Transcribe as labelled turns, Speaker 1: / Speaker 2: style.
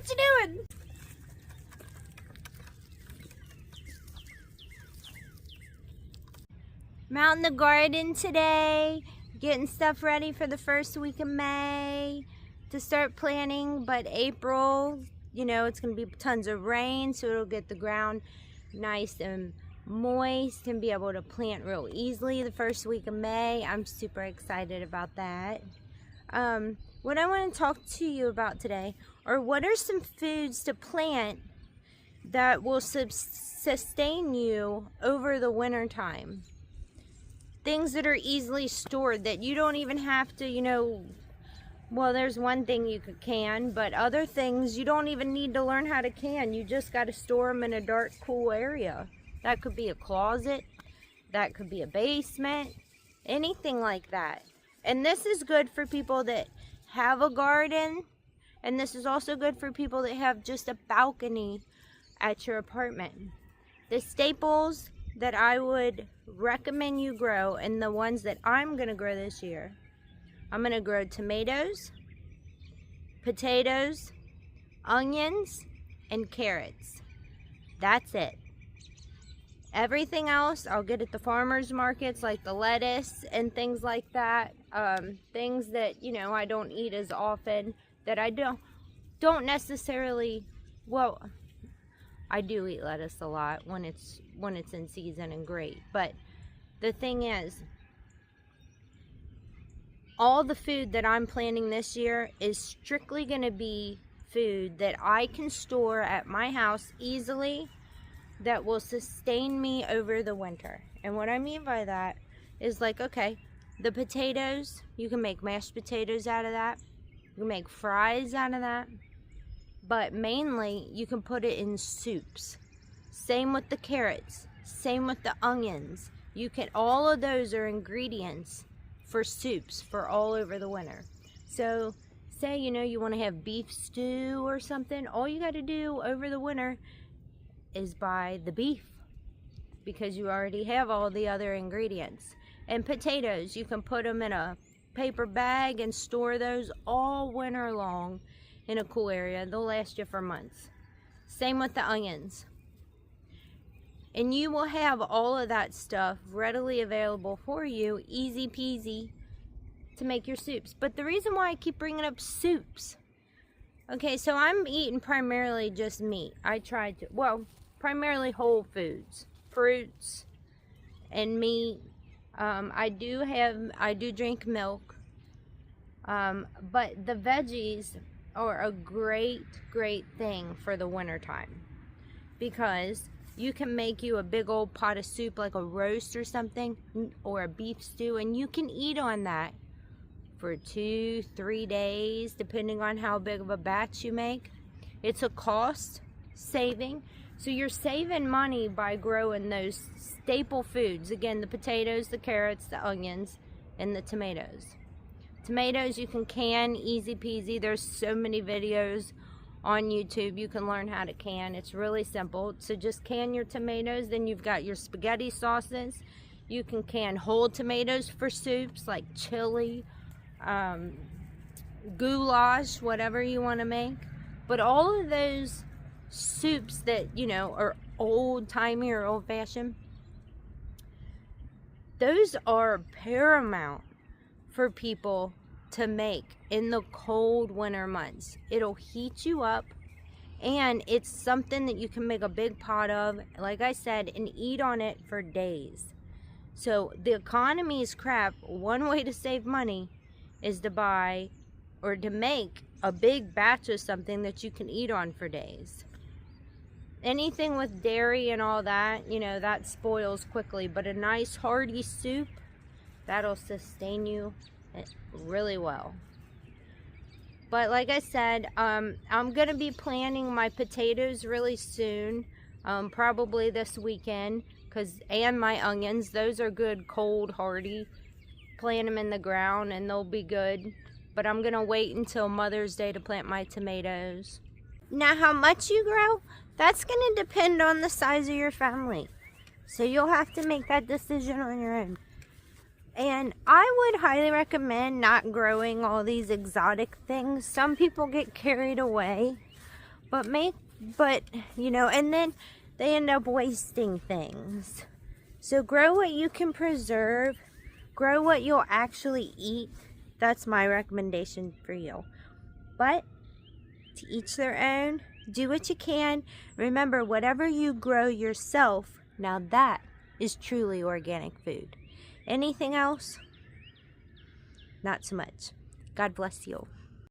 Speaker 1: What you doing? I'm out in the garden today, getting stuff ready for the first week of May to start planting. But April, you know, it's going to be tons of rain, so it'll get the ground nice and moist and be able to plant real easily the first week of May. I'm super excited about that. What I want to talk to you about today are what are some foods to plant that will sustain you over the winter time. Things that are easily stored, that you don't even have to, you know, well, there's one thing you could can, but other things you don't even need to learn how to can. You just got to store them in a dark, cool area. That could be a closet, that could be a basement, anything like that. And this is good for people that have a garden, and this is also good for people that have just a balcony at your apartment. The staples that I would recommend you grow, and the ones that I'm going to grow this year, I'm going to grow tomatoes, potatoes, onions, and carrots. That's it. Everything else I'll get at the farmers markets, like the lettuce and things like that. Things that, you know, I don't eat as often, that I don't necessarily, well, I do eat lettuce a lot when it's in season and great. But the thing is, all the food that I'm planting this year is strictly going to be food that I can store at my house easily, that will sustain me over the winter. And what I mean by that is, like, okay, the potatoes, you can make mashed potatoes out of that. You can make fries out of that. But mainly, you can put it in soups. Same with the carrots. Same with the onions. You can, all of those are ingredients for soups for all over the winter. So, say, you know, you want to have beef stew or something. All you got to do over the winter is buy the beef, because you already have all the other ingredients. And potatoes, you can put them in a paper bag and store those all winter long in a cool area. They'll last you for months. Same with the onions. And you will have all of that stuff readily available for you, easy peasy, to make your soups. But the reason why I keep bringing up soups, okay, so I'm eating primarily just meat. I tried to, well, primarily whole foods, fruits and meat. I do drink milk, but the veggies are a great thing for the winter time, because you can make you a big old pot of soup, like a roast or something, or a beef stew, and you can eat on that for 2-3 days, depending on how big of a batch you make. It's a cost saving. So you're saving money by growing those staple foods. Again, the potatoes, the carrots, the onions, and the tomatoes. Tomatoes you can easy peasy. There's so many videos on YouTube. You can learn how to can. It's really simple. So just can your tomatoes. Then you've got your spaghetti sauces. You can whole tomatoes for soups like chili, goulash, whatever you want to make. But all of those soups that, you know, are old-timey or old-fashioned, those are paramount for people to make in the cold winter months. It'll heat you up, and it's something that you can make a big pot of, like I said, and eat on it for days. So the economy is crap. One way to save money is to buy or to make a big batch of something that you can eat on for days. Anything with dairy and all that, you know, that spoils quickly. But a nice hearty soup, that'll sustain you really well. But like I said, I'm going to be planting my potatoes really soon. Probably this weekend. And my onions, those are good, cold, hardy. Plant them in the ground and they'll be good. But I'm going to wait until Mother's Day to plant my tomatoes. Now, how much you grow, that's going to depend on the size of your family. So you'll have to make that decision on your own. And I would highly recommend not growing all these exotic things. Some people get carried away but you know, and then they end up wasting things. So grow what you can preserve, grow what you'll actually eat. That's my recommendation for you. But to each their own. Do what you can. Remember, whatever you grow yourself, now that is truly organic food. Anything else? Not so much. God bless you.